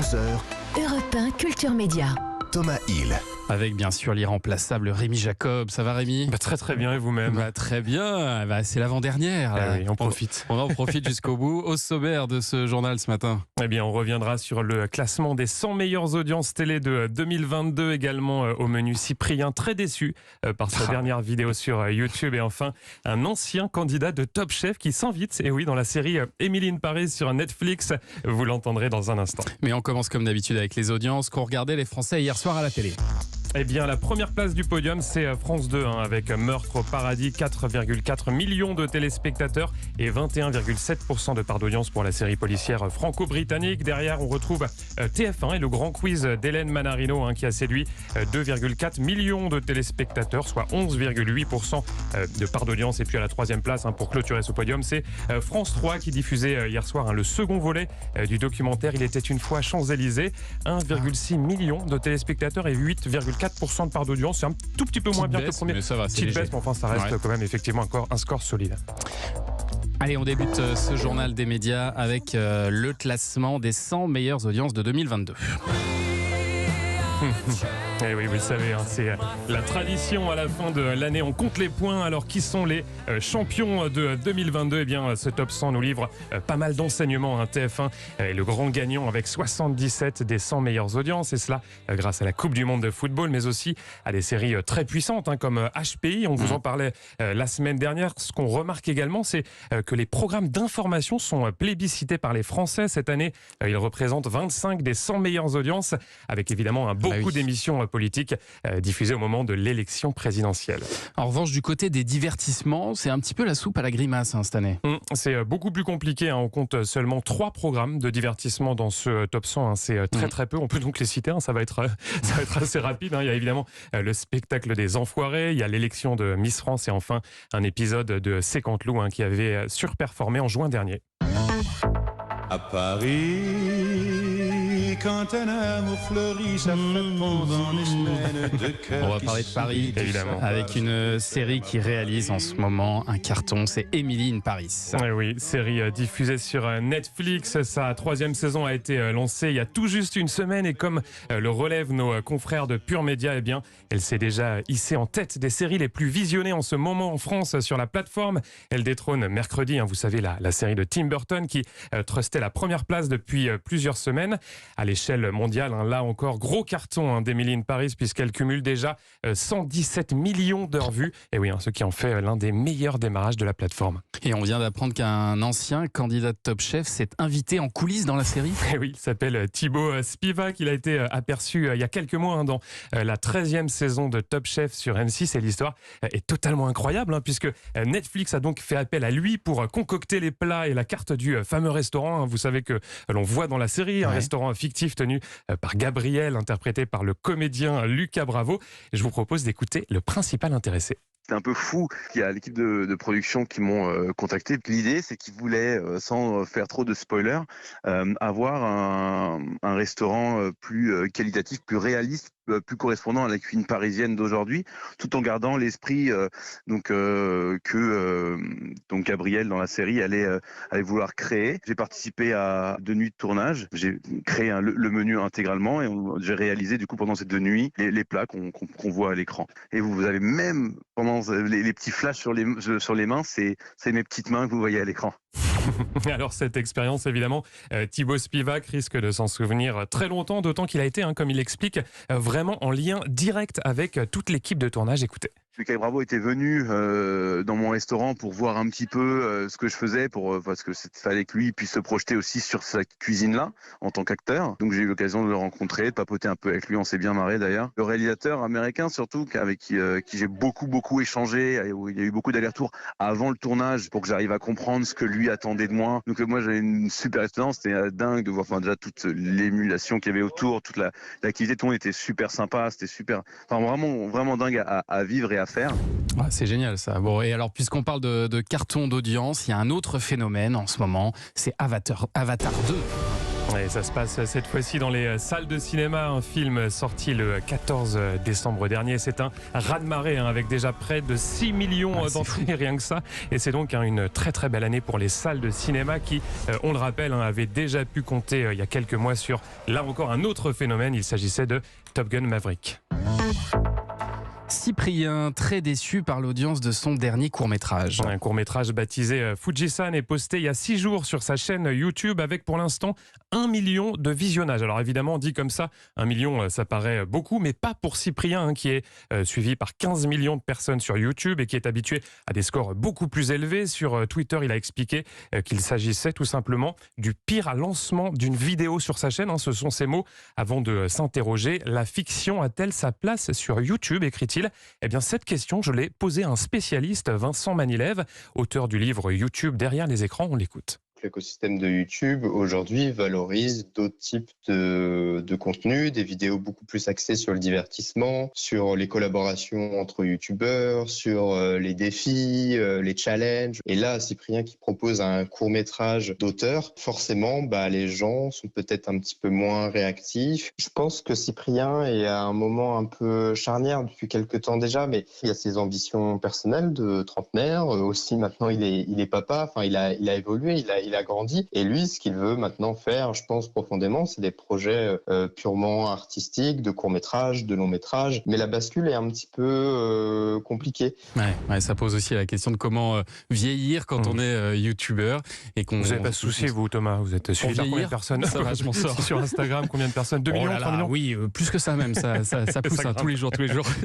11h, Europe 1 Culture Média. Thomas Hill. Avec bien sûr l'irremplaçable Rémi Jacob. Ça va Rémi ? Très très bien, et vous-même ? Très bien, c'est l'avant-dernière. Oui, on profite. On en profite jusqu'au bout. Au sommaire de ce journal ce matin. Eh bien, on reviendra sur le classement des 100 meilleures audiences télé de 2022, également au menu Cyprien, très déçu par sa dernière vidéo sur YouTube. Et enfin, un ancien candidat de Top Chef qui s'invite, et oui, dans la série Emily in Paris sur Netflix. Vous l'entendrez dans un instant. Mais on commence comme d'habitude avec les audiences qu'ont regardé les Français hier soir à la télé. Eh bien, la première place du podium, c'est France 2, avec Meurtre au paradis, 4,4 millions de téléspectateurs et 21,7% de part d'audience pour la série policière franco-britannique. Derrière, on retrouve TF1 et le grand quiz d'Hélène Manarino, qui a séduit 2,4 millions de téléspectateurs, soit 11,8% de part d'audience. Et puis à la troisième place, pour clôturer ce podium, c'est France 3 qui diffusait hier soir le second volet du documentaire Il était une fois Champs-Élysées. 1,6 million de téléspectateurs et 8,4% de part d'audience. C'est un tout petit peu moins bien que le premier. Mais ça va, petite baisse, mais enfin ça reste quand même effectivement encore un score solide. Allez, on débute ce journal des médias avec le classement des 100 meilleures audiences de 2022. Et oui, vous le savez, c'est la tradition à la fin de l'année. On compte les points. Alors, qui sont les champions de 2022 ? Eh bien, ce top 100 nous livre pas mal d'enseignements. TF1 est le grand gagnant avec 77 des 100 meilleures audiences. Et cela grâce à la Coupe du Monde de football, mais aussi à des séries très puissantes comme HPI. On vous en parlait la semaine dernière. Ce qu'on remarque également, c'est que les programmes d'information sont plébiscités par les Français. Cette année, ils représentent 25 des 100 meilleures audiences, avec évidemment beaucoup d'émissions politiques diffusées au moment de l'élection présidentielle. En revanche, du côté des divertissements, c'est un petit peu la soupe à la grimace cette année. C'est beaucoup plus compliqué. On compte seulement 3 programmes de divertissement dans ce top 100. C'est très peu. On peut donc les citer. Ça va être assez rapide. Il y a évidemment le spectacle des Enfoirés. Il y a l'élection de Miss France et enfin un épisode de C'est Canteloup qui avait surperformé en juin dernier. À Paris, quand un amour fleurit, ça fait pendant des semaines de cœur. On va parler de Paris, évidemment, avec une série qui réalise en ce moment un carton, c'est Emily in Paris. Oui, série diffusée sur Netflix. Sa 3e saison a été lancée il y a tout juste une semaine et comme le relèvent nos confrères de Pure Média, eh bien, elle s'est déjà hissée en tête des séries les plus visionnées en ce moment en France sur la plateforme. Elle détrône Mercredi, vous savez, la série de Tim Burton qui trustait la première place depuis plusieurs semaines. À l'échelle mondiale, là encore, gros carton d'Emily in Paris puisqu'elle cumule déjà 117 millions d'heures vues. Et oui, ce qui en fait l'un des meilleurs démarrages de la plateforme. Et on vient d'apprendre qu'un ancien candidat de Top Chef s'est invité en coulisses dans la série. Et oui, il s'appelle Thibaut Spivak. Il a été aperçu il y a quelques mois dans la 13e saison de Top Chef sur M6. Et l'histoire est totalement incroyable puisque Netflix a donc fait appel à lui pour concocter les plats et la carte du fameux restaurant. Vous savez que l'on voit dans la série, un restaurant fictif tenu par Gabriel, interprété par le comédien Lucas Bravo. Et je vous propose d'écouter le principal intéressé. C'est un peu fou. Il y a l'équipe de production qui m'ont contacté. L'idée, c'est qu'ils voulaient, sans faire trop de spoilers, avoir un restaurant plus qualitatif, plus réaliste, plus correspondant à la cuisine parisienne d'aujourd'hui, tout en gardant l'esprit que Gabriel dans la série allait vouloir créer. J'ai participé à 2 nuits de tournage. J'ai créé le menu intégralement et j'ai réalisé du coup pendant ces 2 nuits les plats qu'on voit à l'écran. Et vous avez même pendant les petits flashs sur les mains, c'est mes petites mains que vous voyez à l'écran. Alors cette expérience, évidemment, Thibaut Spivak risque de s'en souvenir très longtemps, d'autant qu'il a été, comme il l'explique, vraiment en lien direct avec toute l'équipe de tournage. Écoutez. Lucas Bravo était venu dans mon restaurant pour voir un petit peu ce que je faisais, parce que fallait que lui puisse se projeter aussi sur sa cuisine-là en tant qu'acteur. Donc j'ai eu l'occasion de le rencontrer, de papoter un peu avec lui, on s'est bien marré d'ailleurs. Le réalisateur américain surtout, avec qui j'ai beaucoup échangé, où il y a eu beaucoup d'allers-retours avant le tournage pour que j'arrive à comprendre ce que lui attendait de moi. Donc moi j'avais une super expérience, c'était dingue de voir déjà toute l'émulation qu'il y avait autour, toute l'activité, tout le monde était super sympa, c'était super, vraiment dingue à vivre et à faire. C'est génial ça. Bon, et alors puisqu'on parle de carton d'audience, il y a un autre phénomène en ce moment, c'est Avatar 2. Et ça se passe cette fois-ci dans les salles de cinéma. Un film sorti le 14 décembre dernier. C'est un raz-de-marée avec déjà près de 6 millions d'entrées, rien que ça. Et c'est donc une très très belle année pour les salles de cinéma qui, on le rappelle, avaient déjà pu compter il y a quelques mois sur, là encore, un autre phénomène. Il s'agissait de Top Gun Maverick. Cyprien, très déçu par l'audience de son dernier court-métrage. Un court-métrage baptisé Fujisan est posté il y a 6 jours sur sa chaîne YouTube avec pour l'instant 1 million de visionnages. Alors évidemment, dit comme ça, 1 million, ça paraît beaucoup, mais pas pour Cyprien, qui est suivi par 15 millions de personnes sur YouTube et qui est habitué à des scores beaucoup plus élevés. Sur Twitter, il a expliqué qu'il s'agissait tout simplement du pire lancement d'une vidéo sur sa chaîne. Ce sont ses mots avant de s'interroger. La fiction a-t-elle sa place sur YouTube, écrit-il? Eh bien, cette question, je l'ai posée à un spécialiste, Vincent Manilève, auteur du livre YouTube Derrière les écrans. On l'écoute. L'écosystème de YouTube aujourd'hui valorise d'autres types de contenus, des vidéos beaucoup plus axées sur le divertissement, sur les collaborations entre YouTubeurs, sur les défis, les challenges. Et là, Cyprien qui propose un court-métrage d'auteur, forcément, les gens sont peut-être un petit peu moins réactifs. Je pense que Cyprien est à un moment un peu charnière depuis quelques temps déjà, mais il a ses ambitions personnelles de trentenaire. Aussi, maintenant, il est papa. Enfin, il a évolué, il a grandi. Et lui, ce qu'il veut maintenant faire, je pense profondément, c'est des projets purement artistiques, de court-métrage, de long-métrage. Mais la bascule est un petit peu compliquée. Ouais, ça pose aussi la question de comment vieillir quand on est youtubeur. Vous n'avez pas de souci, vous, Thomas? Vous êtes suivi par combien de personnes? Ça va, je m'en sors. Sur Instagram, combien de personnes? 2 millions, 3 millions? Oui, plus que ça même. Ça pousse tous les jours.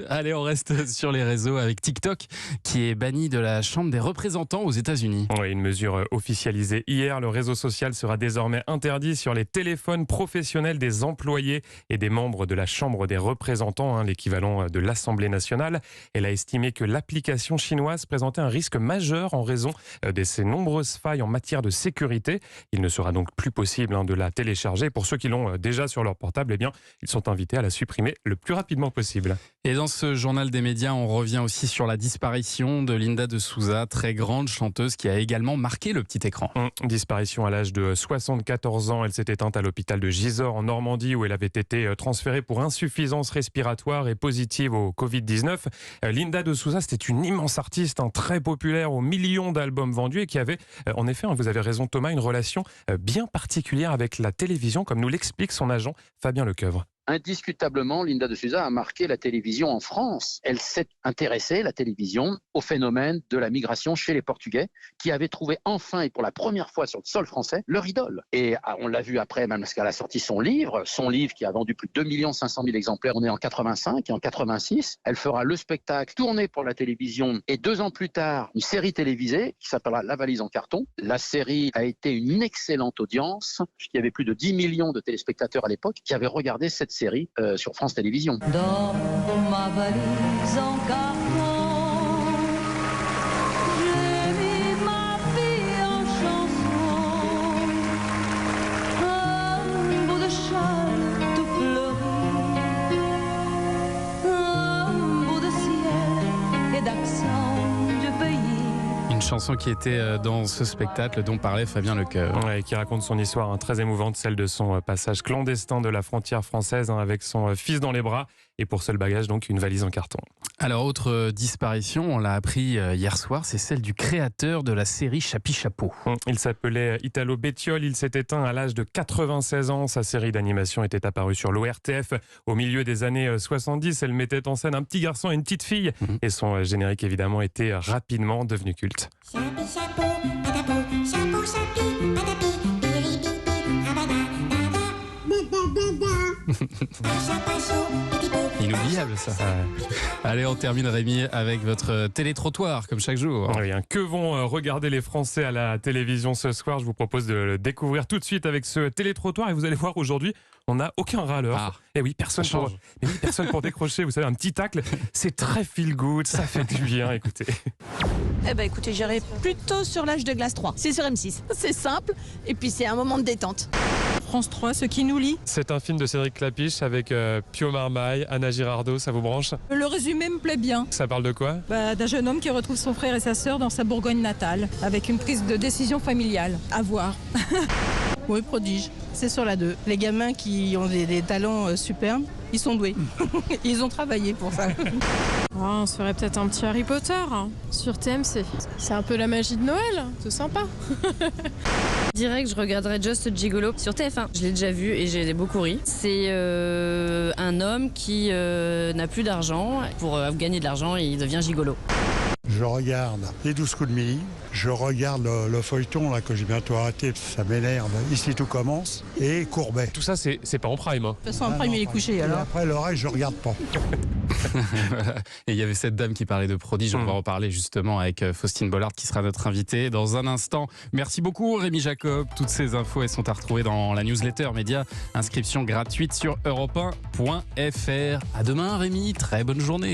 Allez, on reste sur les réseaux avec TikTok, qui est banni de la Chambre des représentants aux États-Unis. Oui, une mesure officialisée hier. Le réseau social sera désormais interdit sur les téléphones professionnels des employés et des membres de la Chambre des représentants, l'équivalent de l'Assemblée nationale. Elle a estimé que l'application chinoise présentait un risque majeur en raison de ses nombreuses failles en matière de sécurité. Il ne sera donc plus possible de la télécharger. Pour ceux qui l'ont déjà sur leur portable, eh bien, ils sont invités à la supprimer le plus rapidement possible. Et dans ce journal des médias, on revient aussi sur la disparition de Linda de Souza, très grande chanteuse qui a également marqué le petit écran. Disparition à l'âge de 74 ans. Elle s'est éteinte à l'hôpital de Gisors en Normandie où elle avait été transférée pour insuffisance respiratoire et positive au Covid-19. Linda de Souza, c'était une immense artiste, très populaire, aux millions d'albums vendus et qui avait, en effet, vous avez raison Thomas, une relation bien particulière avec la télévision, comme nous l'explique son agent Fabien Lecoeuvre. Indiscutablement, Linda de Souza a marqué la télévision en France. Elle s'est intéressée, la télévision, au phénomène de la migration chez les Portugais, qui avaient trouvé enfin et pour la première fois sur le sol français leur idole. Et on l'a vu après, même lorsqu'elle a sorti son livre qui a vendu plus de 2 500 000 exemplaires. On est en 85 et en 86. Elle fera le spectacle tourné pour la télévision et 2 ans plus tard, une série télévisée qui s'appellera La valise en carton. La série a été une excellente audience. Il y avait plus de 10 millions de téléspectateurs à l'époque qui avaient regardé cette série sur France Télévisions. Dans ma valise en carton, j'ai mis ma vie en chanson, un bout de châle tout fleuri, un bout de ciel et d'accent du pays. Une chanson qui était dans ce spectacle dont parlait Fabien Lecoeuvre. Ouais, qui raconte son histoire très émouvante, celle de son passage clandestin de la frontière française avec son fils dans les bras et pour seul bagage donc une valise en carton. Alors autre disparition, on l'a appris hier soir, c'est celle du créateur de la série Chapi Chapeau. Il s'appelait Italo Bettiol, il s'est éteint à l'âge de 96 ans. Sa série d'animation était apparue sur l'ORTF au milieu des années 70. Elle mettait en scène un petit garçon et une petite fille et son générique évidemment était rapidement devenu culte. Chapi chapeau, patapou, chapeau chapi, patapi, biribibi, Inoubliable ça. Allez, on termine Rémi avec votre télétrottoir comme chaque jour. Oui, que vont regarder les Français à la télévision ce soir? Je vous propose de le découvrir tout de suite avec ce télétrottoir et vous allez voir aujourd'hui, on n'a aucun râleur. Et oui, personne pour décrocher. Vous savez, un petit tacle, c'est très feel good, ça fait du bien. Écoutez. Écoutez, j'irai plutôt sur l'âge de glace 3. C'est sur M6. C'est simple et puis c'est un moment de détente. France 3, ce qui nous lie. C'est un film de Cédric Clapiche avec Pio Marmaille, Anna Girardot, ça vous branche? Le résumé me plaît bien. Ça parle de quoi? D'un jeune homme qui retrouve son frère et sa sœur dans sa Bourgogne natale, avec une prise de décision familiale. À voir. Oui, Prodige. C'est sur la 2. Les gamins qui ont des talents superbes, ils sont doués. Ils ont travaillé pour ça. On se ferait peut-être un petit Harry Potter sur TMC. C'est un peu la magie de Noël, c'est sympa. Direct, je regarderais Just Gigolo sur TF1. Je l'ai déjà vu et j'ai beaucoup ri. C'est un homme qui n'a plus d'argent. Pour gagner de l'argent, il devient gigolo. Je regarde les 12 coups de midi, je regarde le feuilleton là, que j'ai bientôt arrêté, ça m'énerve, Ici tout commence, et Courbet. Tout ça, c'est pas en prime. De toute façon, en prime, il est couché. Alors. Après, le reste, je regarde pas. Et il y avait cette dame qui parlait de Prodige. On va en parler justement avec Faustine Bollard qui sera notre invitée dans un instant. Merci beaucoup Rémi Jacob. Toutes ces infos, elles sont à retrouver dans la newsletter média. Inscription gratuite sur europe1.fr. À demain Rémi, très bonne journée.